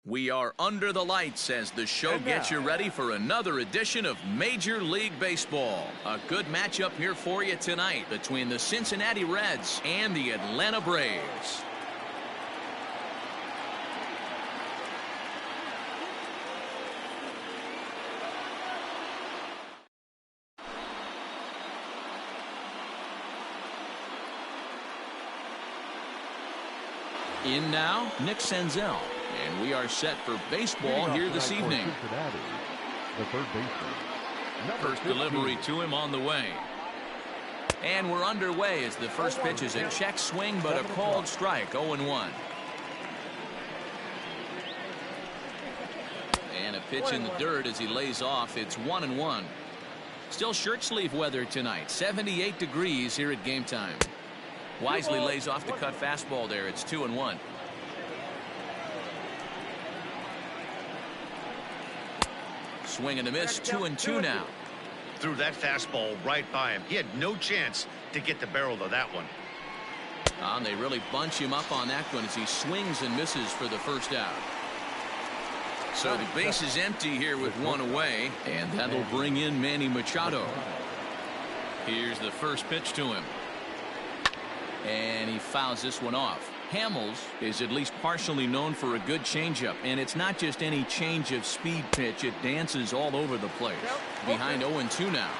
We are under the lights as the show gets you ready for another edition of Major League Baseball. A good matchup here for you tonight between the Cincinnati Reds and the Atlanta Braves. In now, Nick Senzel. And we are set for baseball here this evening. The third baseman. First delivery to him on the way. And we're underway as the first pitch is a check swing, but a called strike, 0-1. And a pitch in the dirt as he lays off. It's 1-1. Still shirt sleeve weather tonight. 78 degrees here at game time. Wisely lays off the cut fastball there. It's 2-1. Swing and a miss, 2-2 now. Threw that fastball right by him. He had no chance to get the barrel of that one. And they really bunch him up on that one as he swings and misses for the first out. So the base is empty here with one away, and that'll bring in Manny Machado. Here's the first pitch to him. And he fouls this one off. Hamels is at least partially known for a good changeup, and it's not just any change of speed pitch. It dances all over the place. Behind 0-2 now.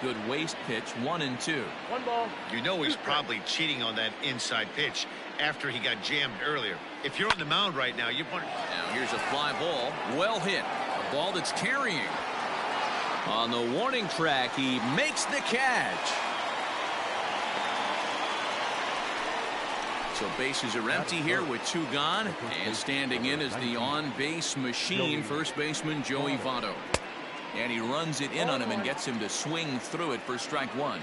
Good waist pitch, 1-2. One ball. You know he's probably cheating on that inside pitch after he got jammed earlier. If you're on the mound right now, you want. Now here's a fly ball, well hit. A ball that's carrying. On the warning track, he makes the catch. So bases are empty here with two gone, and standing in is the on-base machine, first baseman Joey Votto. And he runs it in on him and gets him to swing through it for strike one.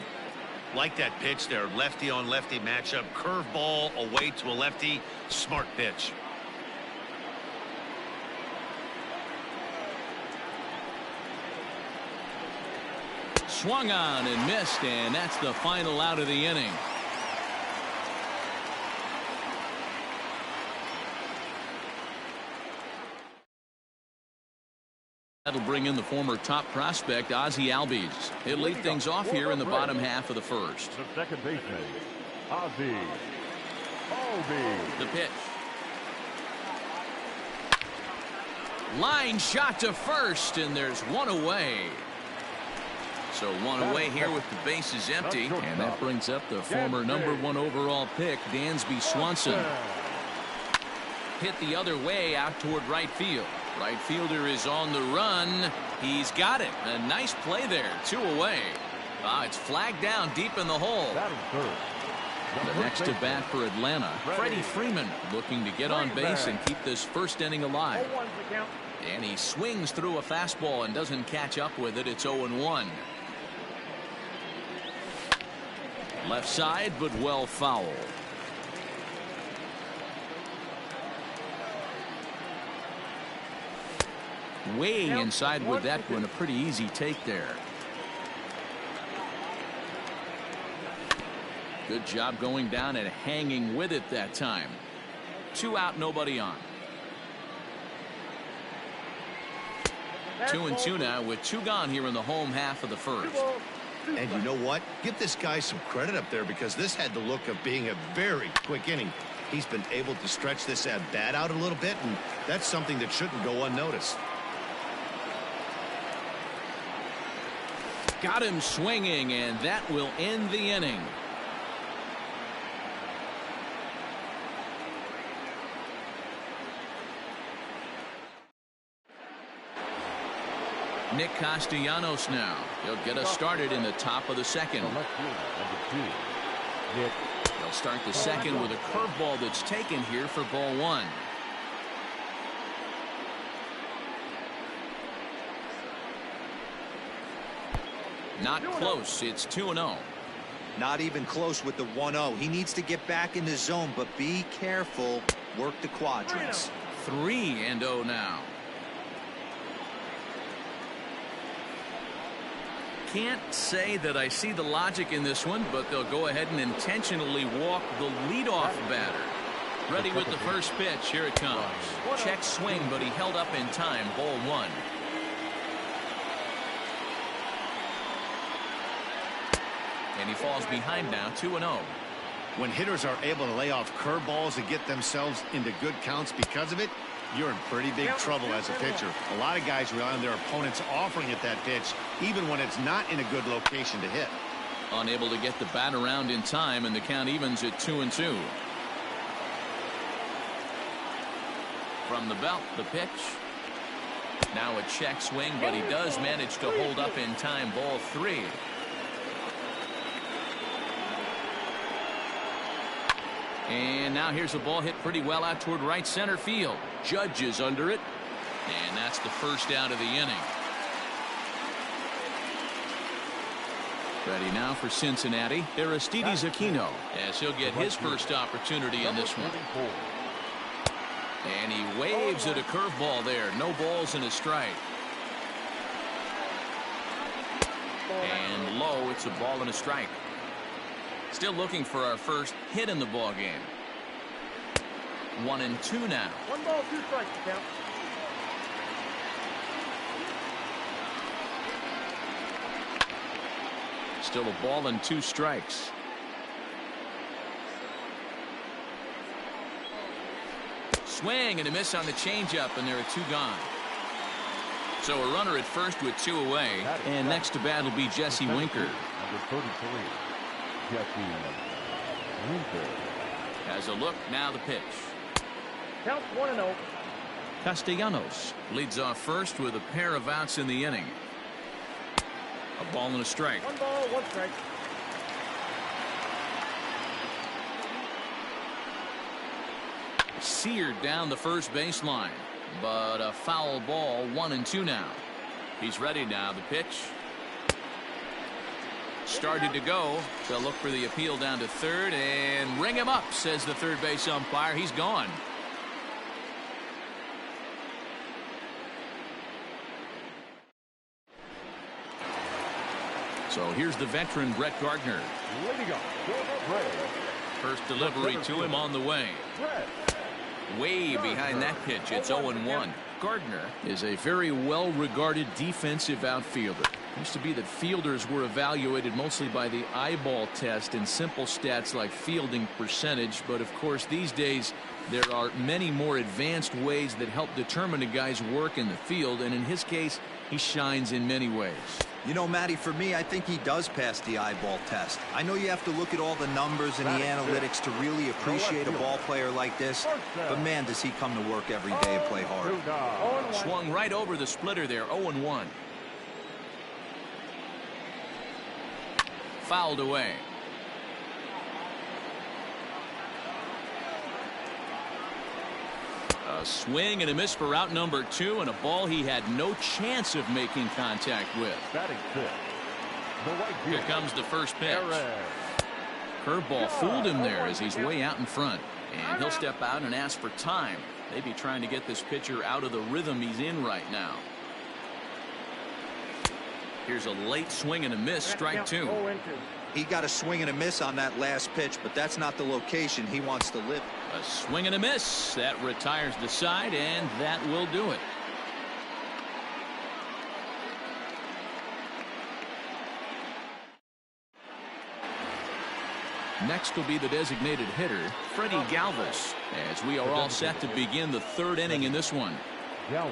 Like that pitch there, lefty on lefty matchup, curveball away to a lefty, smart pitch. Swung on and missed, and that's the final out of the inning. That'll bring in the former top prospect, Ozzie Albies. He'll lead things off here in the bottom half of the first. The second baseman, Ozzie Albies. The pitch. Line shot to first, and there's one away. So one away here with the bases empty, and that brings up the former #1 overall pick, Dansby Swanson. Hit the other way out toward right field. Right fielder is on the run. He's got it. A nice play there. Two away. It's flagged down deep in the hole. The next to bat for Atlanta, Freddie Freeman, looking to get on base and keep this first inning alive. And he swings through a fastball and doesn't catch up with it. It's 0-1. Left side, but well fouled. Way inside with that one. A pretty easy take there. Good job going down and hanging with it that time. 2 out, nobody on. 2-2 now with 2 gone here in the home half of the first. And you know what? Give this guy some credit up there, because this had the look of being a very quick inning. He's been able to stretch this at bat out a little bit, and that's something that shouldn't go unnoticed. Got him swinging, and that will end the inning. Nick Castellanos now. He'll get us started in the top of the second. They'll start the second with a curveball that's taken here for ball one. Not close. It's 2-0. Not even close with the 1-0. He needs to get back in the zone, but be careful. Work the quadrants. 3-0 now. Can't say that I see the logic in this one, but they'll go ahead and intentionally walk the leadoff batter. Ready with the first pitch. Here it comes. Check swing, but he held up in time. Ball one. And he falls behind now, 2-0. When hitters are able to lay off curveballs and get themselves into good counts because of it, you're in pretty big trouble as a pitcher. A lot of guys rely on their opponents offering at that pitch, even when it's not in a good location to hit. Unable to get the bat around in time, and the count evens at 2-2. From the belt, the pitch. Now a check swing, but he does manage to hold up in time. Ball three. And now here's a ball hit pretty well out toward right center field. Judge is under it. And that's the first out of the inning. Ready now for Cincinnati. Aristides Aquino, as he'll get his first opportunity in this one. And he waves at a curveball there. No balls and a strike. And low, it's a ball and a strike. Still looking for our first hit in the ball game. 1-2 now. 1 ball, 2 strikes, count. Still a ball and 2 strikes. Swing and a miss on the changeup, and there are 2 gone. So a runner at first with 2 away, and next to bat will be Jesse Winker. Number 33, Jesse Winker. Has a look, now the pitch. Count 1-0. Castellanos leads off first with a pair of outs in the inning. A ball and a strike. 1 ball, 1 strike. Seared down the first baseline, but a foul ball. 1-2 now. He's ready now. The pitch started to go. They'll look for the appeal down to third and ring him up, says the third base umpire. He's gone. So here's the veteran Brett Gardner. Leading up for the Braves, First delivery to him on the way. Brett. Way behind that pitch. It's 0-1. Gardner is a very well-regarded defensive outfielder. Used to be that fielders were evaluated mostly by the eyeball test and simple stats like fielding percentage, but of course these days there are many more advanced ways that help determine a guy's work in the field, and in his case he shines in many ways. You know, Matty, for me, I think he does pass the eyeball test. I know you have to look at all the numbers and the analytics to really appreciate a ball player like this, but man, does he come to work every day and play hard. Swung right over the splitter there. 0-1. Fouled away. A swing and a miss for out number 2, and a ball he had no chance of making contact with. Batting fifth, the right Here fielder, comes the first pitch. Perez. Curveball fooled him there as he's way out in front, and he'll step out and ask for time. Maybe trying to get this pitcher out of the rhythm he's in right now. Here's a late swing and a miss. Strike 2. He got a swing and a miss on that last pitch, but that's not the location he wants to live. A swing and a miss. That retires the side, and that will do it. Next will be the designated hitter, Freddie Galvis, as we are all set to begin the 3rd inning in this one. Galvis.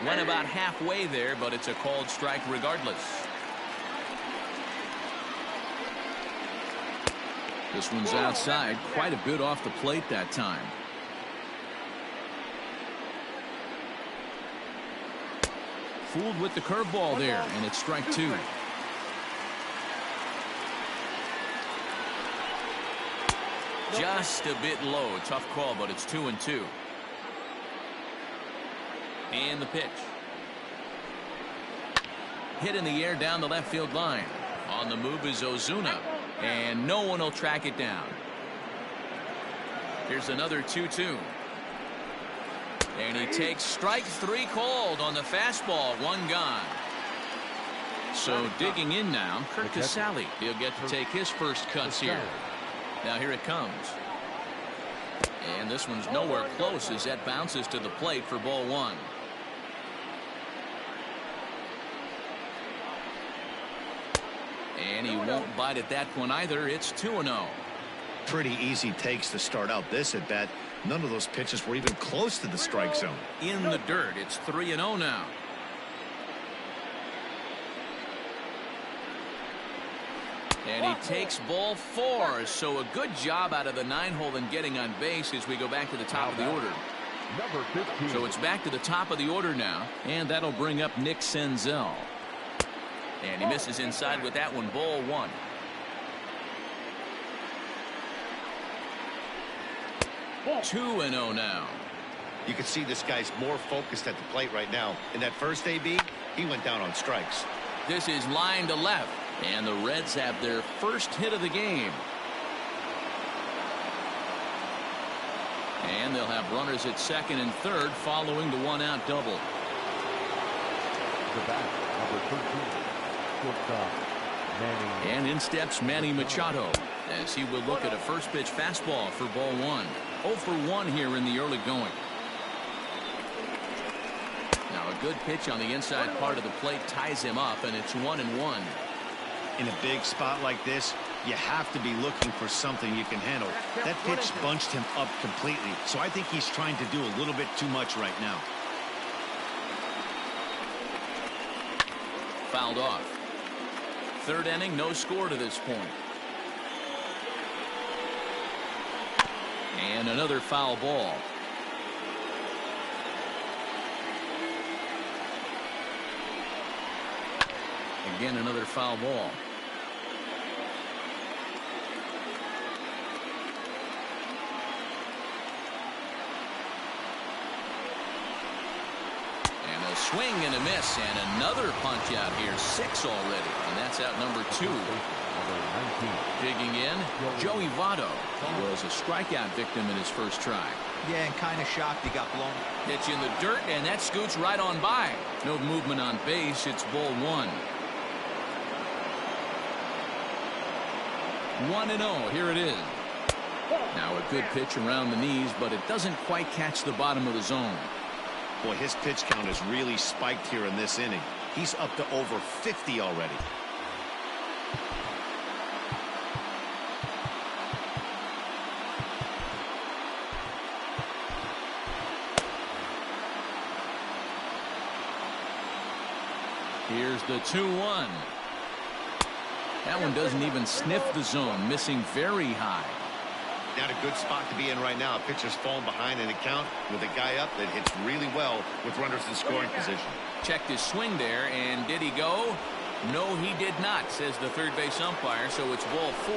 Went about halfway there, but it's a called strike regardless. This one's outside, quite a bit off the plate that time. Fooled with the curveball there, and it's strike 2. Just a bit low. Tough call, but it's 2-2. And the pitch. Hit in the air down the left field line. On the move is Ozuna, and no one will track it down. Here's another 2-2. And he takes strike 3 called on the fastball. 1 gone. So digging in now, Kurt Casale. He'll get to take his first cuts here. Now here it comes. And this one's nowhere close as that bounces to the plate for ball one. And he won't bite at that one either. It's 2-0. Pretty easy takes to start out this at bat. None of those pitches were even close to the strike zone. In the dirt, it's 3-0 now. And he takes ball four. So a good job out of the 9-hole in getting on base as we go back to the top of the order. Number 15. So it's back to the top of the order now. And that'll bring up Nick Senzel. And he misses inside with that one. Ball one. Ball. 2-0 now. You can see this guy's more focused at the plate right now. In that first AB, he went down on strikes. This is line to left. And the Reds have their first hit of the game. And they'll have runners at second and third following the one-out double. The bat, number 13. Shortstop, Manny. And in steps Manny Machado as he will look at a first pitch fastball for ball one. 0 for 1 here in the early going. Now a good pitch on the inside part of the plate ties him up, and it's 1-1. In a big spot like this, you have to be looking for something you can handle. That pitch bunched him up completely, so I think he's trying to do a little bit too much right now. Fouled off. Third inning, no score to this point. And another foul ball. Again, another foul ball. And a swing and a miss, and another punch out here. 6 already, and that's out number 2. Digging in, Joey Votto. He was a strikeout victim in his first try. Yeah, and kind of shocked he got blown. Pitch in the dirt, and that scoots right on by. No movement on base. It's ball one. 1-0. Here it is. Now a good pitch around the knees, but it doesn't quite catch the bottom of the zone. Boy, his pitch count has really spiked here in this inning. He's up to over 50 already. Here's the 2-1. That one doesn't even sniff the zone, missing very high. Not a good spot to be in right now. Pitcher's falling behind in the count with a guy up that hits really well with runners in scoring position. Checked his swing there, and did he go? No, he did not, says the third base umpire, so it's ball 4.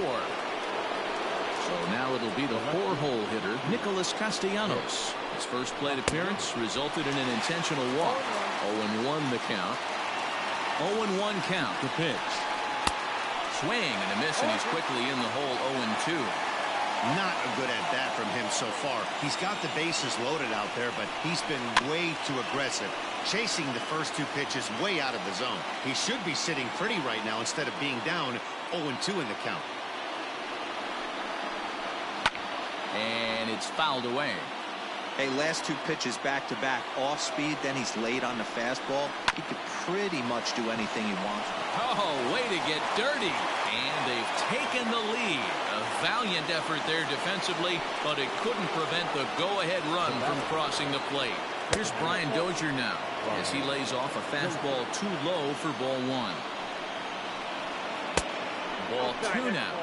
So now it'll be the 4-hole hitter, Nicholas Castellanos. His first plate appearance resulted in an intentional walk. 0-1 the count. 0-1 count to pitch. Swing and a miss, and he's quickly in the hole. 0-2. Not a good at bat from him so far. He's got the bases loaded out there, but he's been way too aggressive, chasing the first 2 pitches way out of the zone. He should be sitting pretty right now instead of being down 0-2 in the count. And it's fouled away. Hey, last 2 pitches back-to-back, off speed, then he's late on the fastball. He could pretty much do anything he wants. Oh, way to get dirty. And they've taken the lead. A valiant effort there defensively, but it couldn't prevent the go-ahead run from crossing the plate. Here's Brian Dozier now as he lays off a fastball too low for ball 1. Ball 2 now.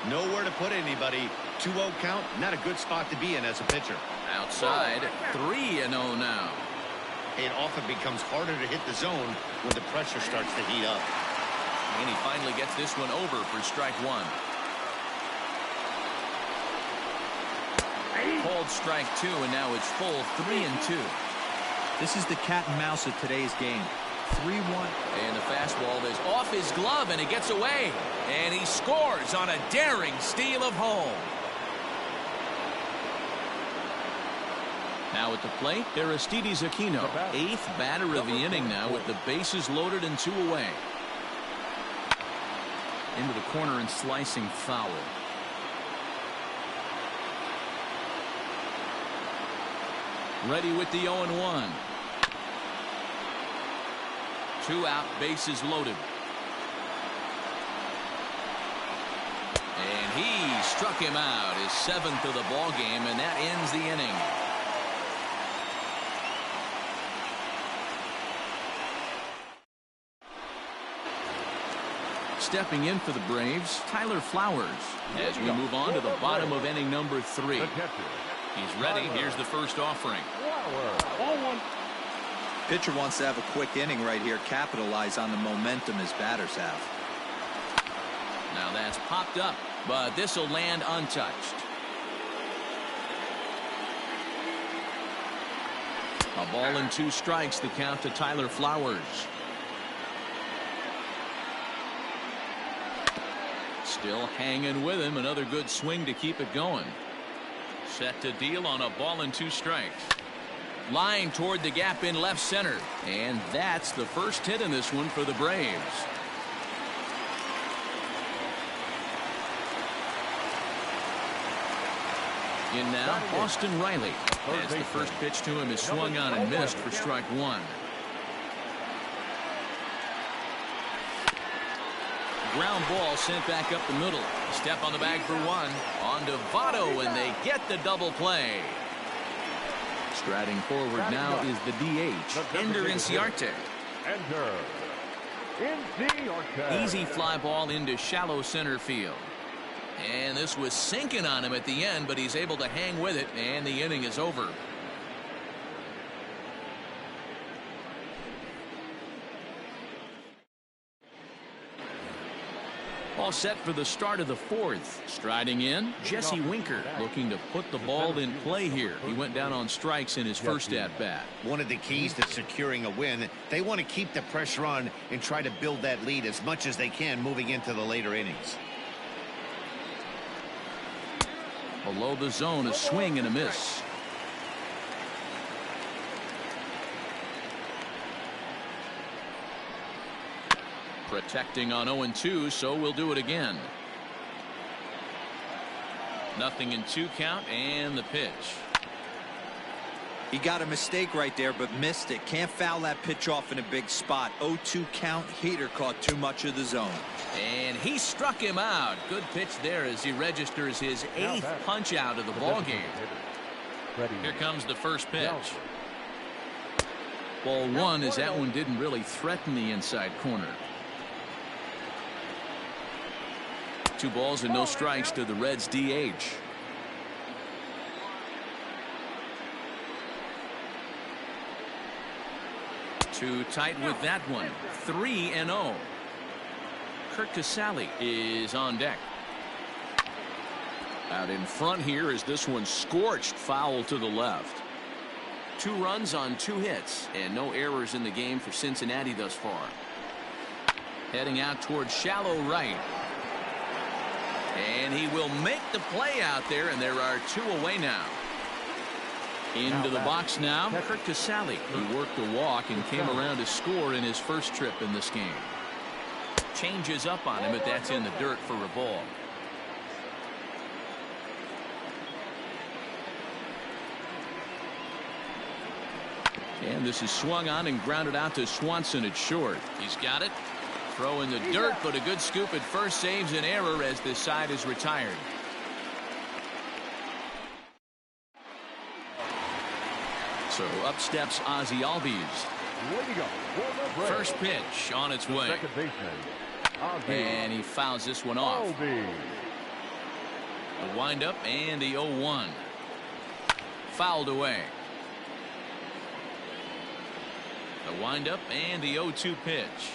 Nowhere to put anybody. 2-0 count, not a good spot to be in as a pitcher. Outside, 3-0 now. It often becomes harder to hit the zone when the pressure starts to heat up. And he finally gets this one over for strike 1. Called strike 2, and now it's full 3-2. This is the cat and mouse of today's game. 3-1. And the fastball is off his glove, and it gets away. And he scores on a daring steal of home. Now at the plate, Aristides Aquino, 8th batter of the inning now with the bases loaded and 2 away. Into the corner and slicing foul. Ready with the 0-1. 2 out, bases loaded. And he struck him out, his 7th of the ball game, and that ends the inning. Stepping in for the Braves, Tyler Flowers, as we move on to the bottom of inning number 3. He's ready. Here's the first offering. Pitcher wants to have a quick inning right here, capitalize on the momentum his batters have. Now that's popped up, but this will land untouched. A ball and 2 strikes, the count to Tyler Flowers. Still hanging with him. Another good swing to keep it going. Set to deal on a ball and 2 strikes. Line toward the gap in left center. And that's the first hit in this one for the Braves. In now, Austin Riley. As the first pitch to him is swung on and missed for strike 1. Ground ball sent back up the middle. Step on the bag for 1. On to Votto, and they get the double play. Striding forward now is the DH, Ender Inciarte. Easy fly ball into shallow center field. And this was sinking on him at the end, but he's able to hang with it, and the inning is over. All set for the start of the 4th. Striding in, Jesse Winker, looking to put the ball in play here. He went down on strikes in his first at-bat. One of the keys to securing a win, they want to keep the pressure on and try to build that lead as much as they can moving into the later innings. Below the zone, a swing and a miss. Protecting on 0-2, so we'll do it again. 0-2 count, and the pitch. He got a mistake right there, but missed it. Can't foul that pitch off in a big spot. 0-2 count. Heater caught too much of the zone. And he struck him out. Good pitch there as he registers his 8th punch out of the ball game. Here comes the first pitch. Ball 1, as that one didn't really threaten the inside corner. 2 balls and no strikes to the Reds DH. Too tight with that one. 3-0. Kurt Casale is on deck. Out in front here is this one scorched foul to the left. 2 runs on 2 hits and no errors in the game for Cincinnati thus far. Heading out towards shallow right. And he will make the play out there, and there are 2 away now. Into the box now, Kurt Casale. He worked a walk and came around to score in his first trip in this game. Changes up on him, but that's in the dirt for a ball. And this is swung on and grounded out to Swanson at short. He's got it. Throw in the dirt, but a good scoop at first saves an error as this side is retired. So up steps Ozzie Albies. First pitch on its way. And he fouls this one off. The windup and the 0-1. Fouled away. The windup and the 0-2 pitch.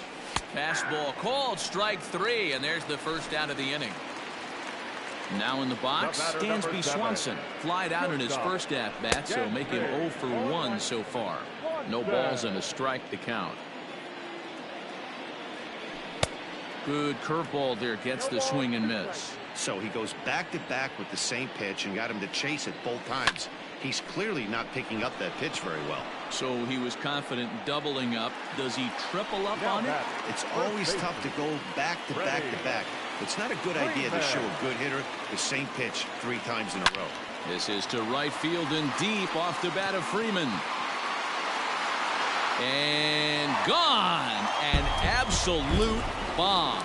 Fastball called, strike 3, and there's the first out of the inning. Now in the box, Dansby Swanson. Flied out in his first at-bat, so make him 0 for 1 so far. No balls and a strike to count. Good curveball there, gets the swing and miss. So he goes back-to-back with the same pitch and got him to chase it both times. He's clearly not picking up that pitch very well. So he was confident doubling up. Does he triple up on it? It's always tough to go back-to-back-to-back. It's not a good idea to show a good hitter the same pitch 3 times in a row. This is to right field and deep off the bat of Freeman. And gone. An absolute bomb.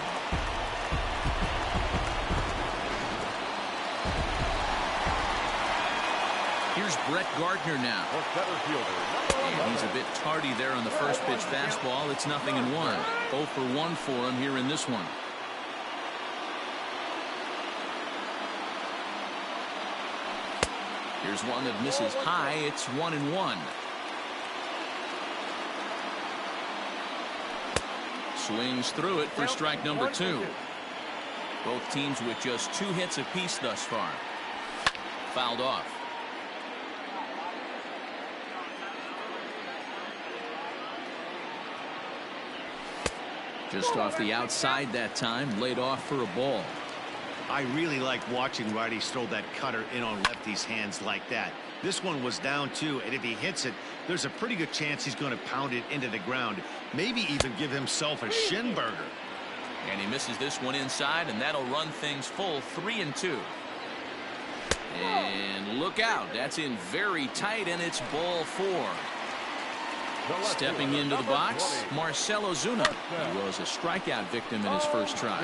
Here's Brett Gardner now. And he's a bit tardy there on the first pitch fastball. It's 0-1. 0 for 1 for him here in this one. Here's one that misses high. It's 1-1. Swings through it for strike number 2. Both teams with just 2 hits apiece thus far. Fouled off. Just off the outside that time, laid off for a ball. I really like watching righties throw that cutter in on lefties' hands like that. This one was down 2, and if he hits it, there's a pretty good chance he's going to pound it into the ground. Maybe even give himself a shin burger. And he misses this one inside, and that'll run things full 3-2. And look out. That's in very tight, and it's ball 4. Stepping into the box, Marcell Ozuna. He was a strikeout victim in his first try.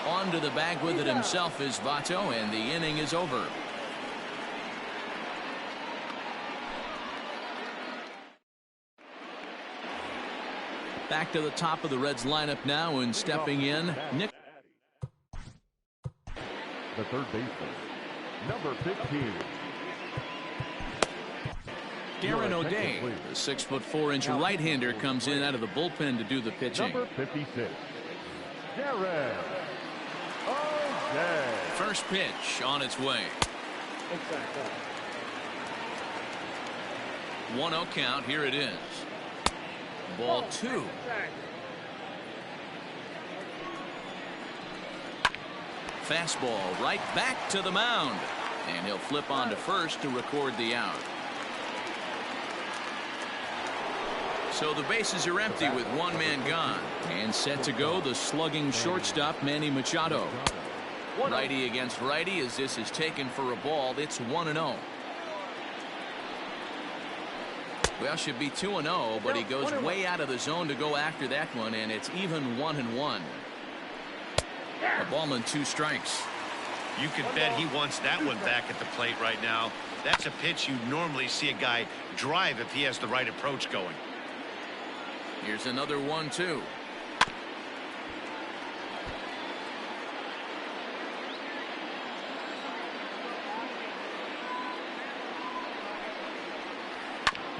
On to the bag with it himself is Votto, and the inning is over. Back to the top of the Reds lineup now, and stepping in, Nick. The third baseman, number 15. Darren O'Day, the 6'4" right-hander, comes in out of the bullpen to do the pitching. Number 56, Darren O'Day. First pitch on its way. 1-0 count. Here it is. Ball 2. Fastball right back to the mound. And he'll flip on to first to record the out. So the bases are empty with 1 man gone. And set to go the slugging shortstop Manny Machado. Righty against righty as this is taken for a ball. It's 1-0. Well, should be 2-0, but he goes way out of the zone to go after that one, and it's even 1-1. A ball and 2 strikes. You could bet he wants that one back at the plate right now. That's a pitch you normally see a guy drive if he has the right approach going. Here's another 1-2.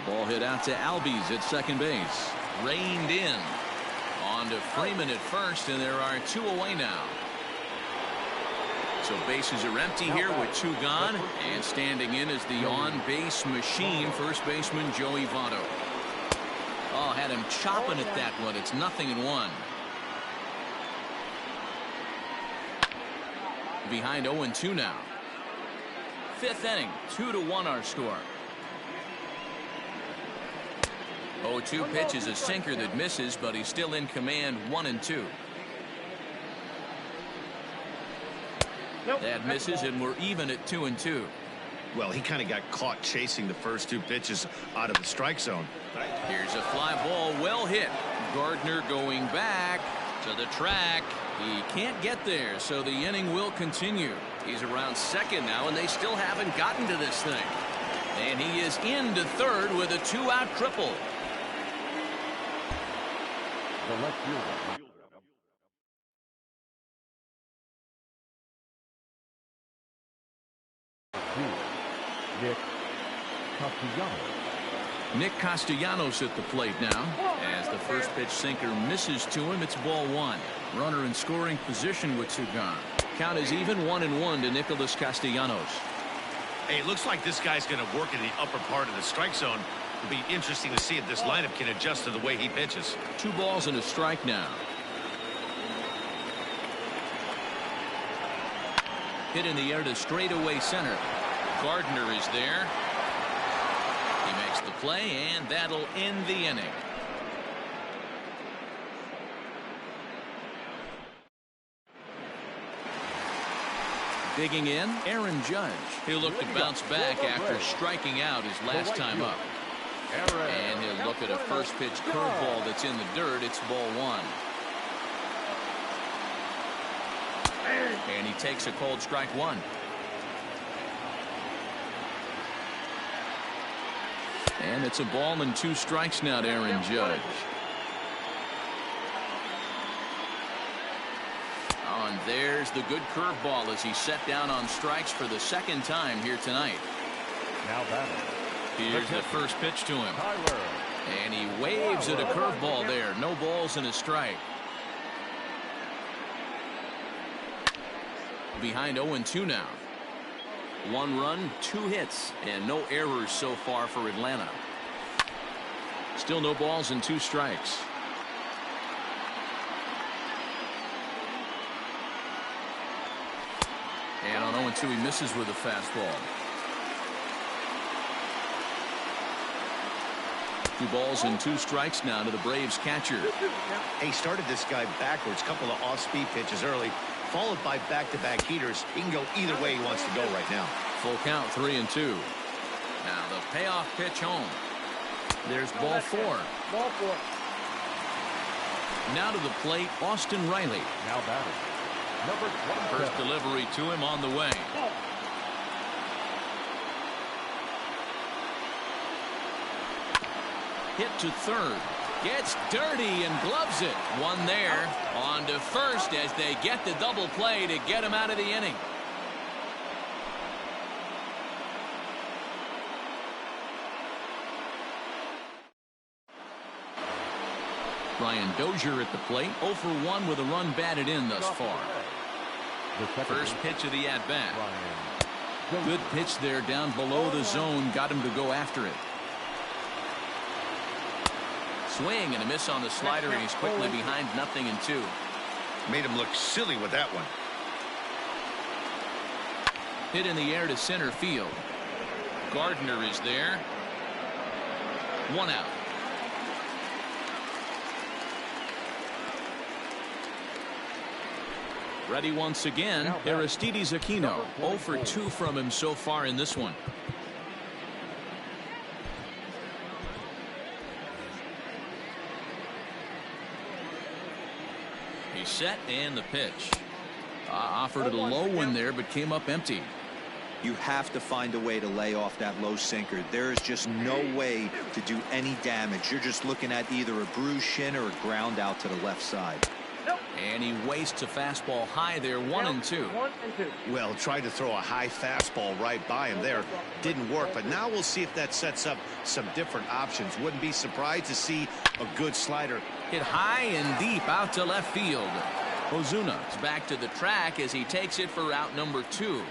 Ball hit out to Albies at second base. Reined in. On to Freeman at first, and there are 2 away now. So bases are empty here with 2 gone, and standing in is the on-base machine, first baseman Joey Votto. Oh, had him chopping at that one. It's 0-1. Behind 0-2 now. 5th inning, 2-1 our score. 0-2 pitch is a sinker that misses, but he's still in command. 1-2. That misses, and we're even at 2-2. Well, he kind of got caught chasing the first 2 pitches out of the strike zone. Here's a fly ball, well hit. Gardner going back to the track. He can't get there, so the inning will continue. He's around second now, and they still haven't gotten to this thing. And he is into third with a 2-out triple. The left fielder, Nick Castellanos. Nick Castellanos at the plate now. As the first pitch sinker misses to him, it's ball 1. Runner in scoring position with 2 gone. Count is even 1-1 to Nicholas Castellanos. Hey, it looks like this guy's going to work in the upper part of the strike zone. It'll be interesting to see if this lineup can adjust to the way he pitches. 2 balls and a strike now. Hit in the air to straightaway center. Gardner is there. He makes the play, and that'll end the inning. Digging in, Aaron Judge. He'll look to bounce back after striking out his last time up. And he'll look at a first pitch curveball that's in the dirt. It's ball one. And he takes a cold strike one. And it's a ball and 2 strikes now to Aaron Judge. Oh, and there's the good curveball as he set down on strikes for the second time here tonight. Now batting. Here's the first pitch to him. And he waves at a curveball there. No balls and a strike. Behind 0-2 now. 1 run, 2 hits, and no errors so far for Atlanta. Still no balls and 2 strikes. And on 0-2 he misses with a fastball. 2 balls and 2 strikes now to the Braves catcher. He started this guy backwards, couple of off-speed pitches early, followed by back-to-back heaters. He can go either way he wants to go right now. Full count, 3-2. Now the payoff pitch home. There's ball 4. Ball 4. Now to the plate, Austin Riley. Now batting. Number 27. First delivery to him on the way. Hit to third. Gets dirty and gloves it. One there. On to first as they get the double play to get him out of the inning. Brian Dozier at the plate. 0 for 1 with a run batted in thus far. First pitch of the at-bat. Good pitch there down below the zone. Got him to go after it. Swing and a miss on the slider, and he's quickly behind 0-2. Made him look silly with that one. Hit in the air to center field. Gardner is there. 1 out. Ready once again, Aristides Aquino. 0 for 2 from him so far in this one. He's set and the pitch. Offered it a low one there, but came up empty. You have to find a way to lay off that low sinker. There is just no way to do any damage. You're just looking at either a bruised shin or a ground out to the left side. And he wastes a fastball high there, 1-2. Well, tried to throw a high fastball right by him there. Didn't work, but now we'll see if that sets up some different options. Wouldn't be surprised to see a good slider. Hit high and deep out to left field. Ozuna is back to the track as he takes it for out number 2.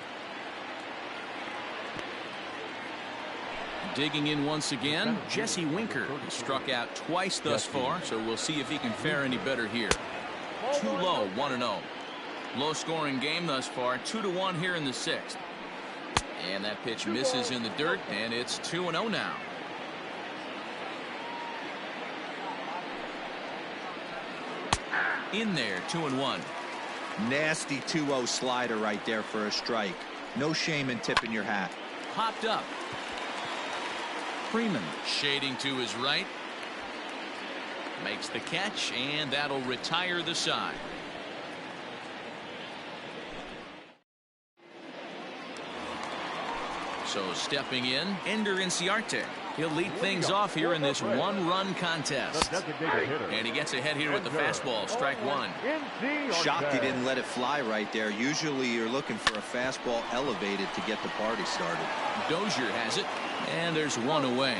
Digging in once again, Jesse Winker. He struck out twice thus far, so we'll see if he can fare any better here. Too low, 1-0. Low scoring game thus far, 2-1 here in the 6th. And that pitch misses in the dirt, and it's 2-0 now. In there, 2-1. Nasty 2-0 slider right there for a strike. No shame in tipping your hat. Popped up. Freeman shading to his right. Makes the catch, and that'll retire the side. So stepping in, Ender Inciarte. He'll lead things off here in this 1-run contest. And he gets ahead here with the fastball, strike 1. Shocked he didn't let it fly right there. Usually you're looking for a fastball elevated to get the party started. Dozier has it, and there's 1 away.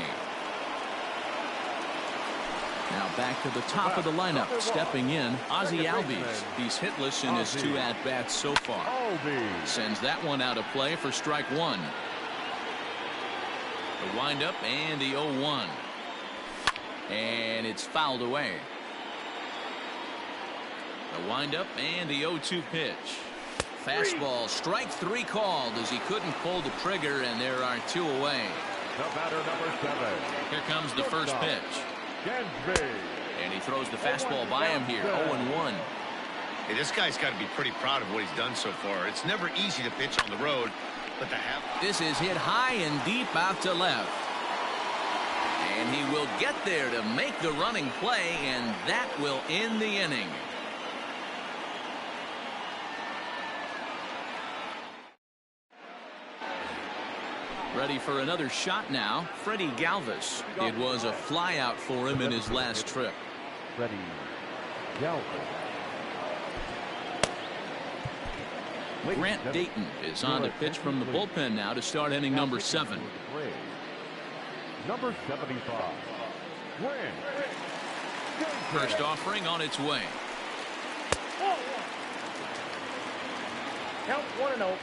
Now back to the top of the lineup, stepping in, Ozzie Albies. He's hitless in his 2 at-bats so far. Sends that one out of play for strike 1. The windup and the 0-1. And it's fouled away. The windup and the 0-2 pitch. Fastball, strike 3 called as he couldn't pull the trigger, and there are 2 away. The batter, number 7. Here comes the first pitch. And he throws the fastball by him here, 0-1. Hey, this guy's got to be pretty proud of what he's done so far. It's never easy to pitch on the road, but to have... This is hit high and deep out to left. And he will get there to make the running play, and that will end the inning. Ready for another shot now, Freddie Galvis. It was a flyout for him in his last trip. Freddie Galvis. Grant Dayton is on to pitch from the bullpen now to start inning number 7. Number 75. Grant. First offering on its way. Count 1-0.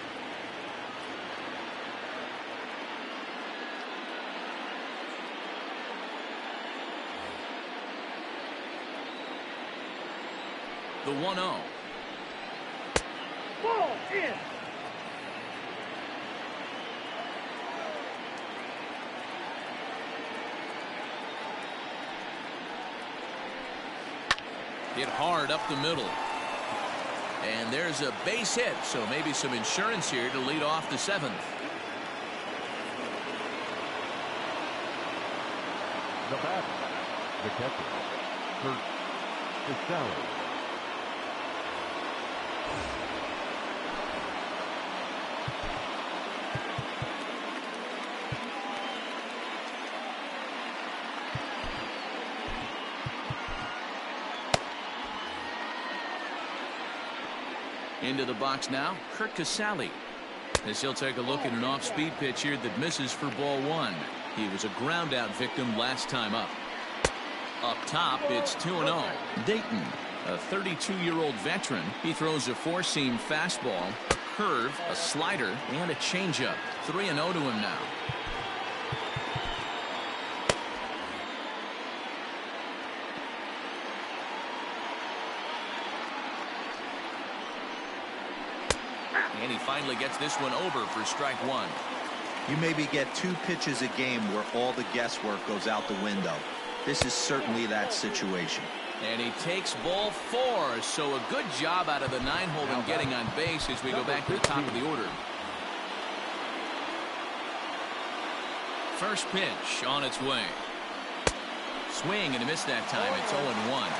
The 1-0. Ball in. Hit hard up the middle. And there's a base hit, so maybe some insurance here to lead off the 7th. The batter, the catcher, Kurt Casale. Into the box now, Kurt Casale. As he'll take a look at an off-speed pitch here that misses for ball 1. He was a ground-out victim last time up. Up top, it's 2-0. Dayton, a 32-year-old veteran. He throws a four-seam fastball, a curve, a slider, and a changeup. 3-0 to him now. And he finally gets this one over for strike 1. You maybe get 2 pitches a game where all the guesswork goes out the window. This is certainly that situation. And he takes ball 4, so a good job out of the 9-hole in getting on base as we go back to the top of the order. First pitch on its way. Swing and a miss that time. It's 0-1.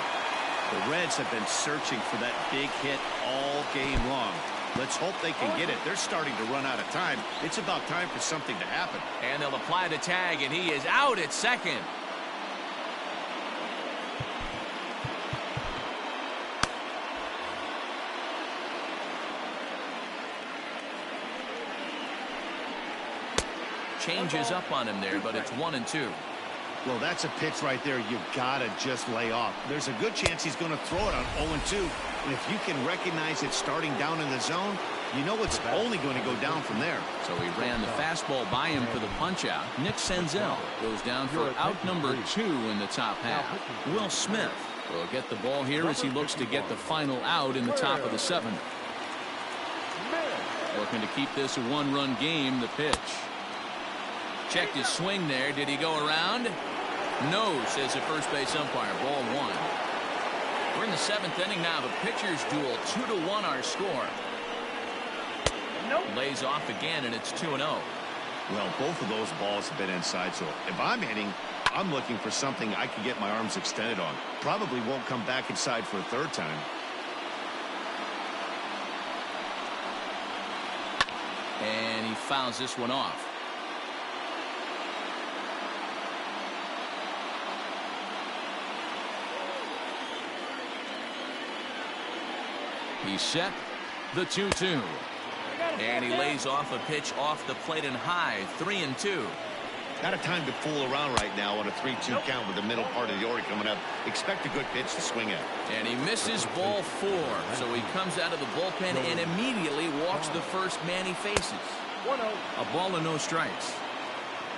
The Reds have been searching for that big hit all game long. Let's hope they can get it. They're starting to run out of time. It's about time for something to happen. And they'll apply the tag, and he is out at second. Changes up on him there, but it's 1-2. Well, that's a pitch right there you gotta just lay off. There's a good chance he's going to throw it on 0-2. And if you can recognize it starting down in the zone, you know it's only going to go down from there. So he ran the fastball by him for the punch-out. Nick Senzel goes down for out number 2 in the top half. Will Smith will get the ball here as he looks to get the final out in the top of the 7th. Looking to keep this a 1-run game. The pitch. Checked his swing there. Did he go around? No, says the first base umpire. Ball 1. We're in the 7th inning now of a pitcher's duel. 2-1 our score. Nope. Lays off again, and it's 2-0. Well, both of those balls have been inside, so if I'm hitting, I'm looking for something I can get my arms extended on. Probably won't come back inside for a 3rd time. And he fouls this one off. He's set. The 2-2. And he lays off a pitch off the plate and high. 3-2. Not a time to fool around right now on a 3-2 count with the middle part of the order coming up. Expect a good pitch to swing at. And he misses ball 4. So he comes out of the bullpen and immediately walks the first man he faces. 1-0. A ball and no strikes.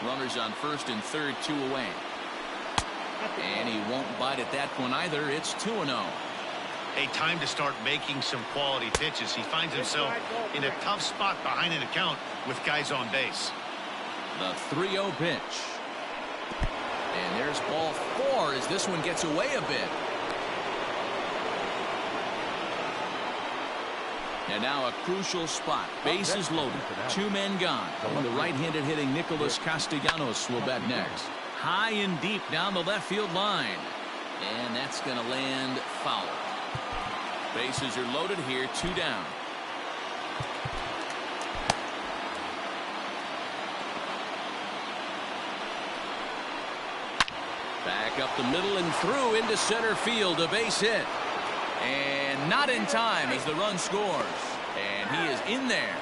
Runners on 1st and 3rd, 2 away. And he won't bite at that one either. It's 2-0. A time to start making some quality pitches. He finds himself in a tough spot behind an account with guys on base. The 3-0 pitch. And there's ball 4 as this one gets away a bit. And now a crucial spot. Bases loaded. 2 men gone. And the right-handed hitting Nicholas Castellanos will bat next. High and deep down the left field line. And that's going to land foul. Bases are loaded here. 2 down. Back up the middle and through into center field. A base hit. And not in time as the run scores. And he is in there.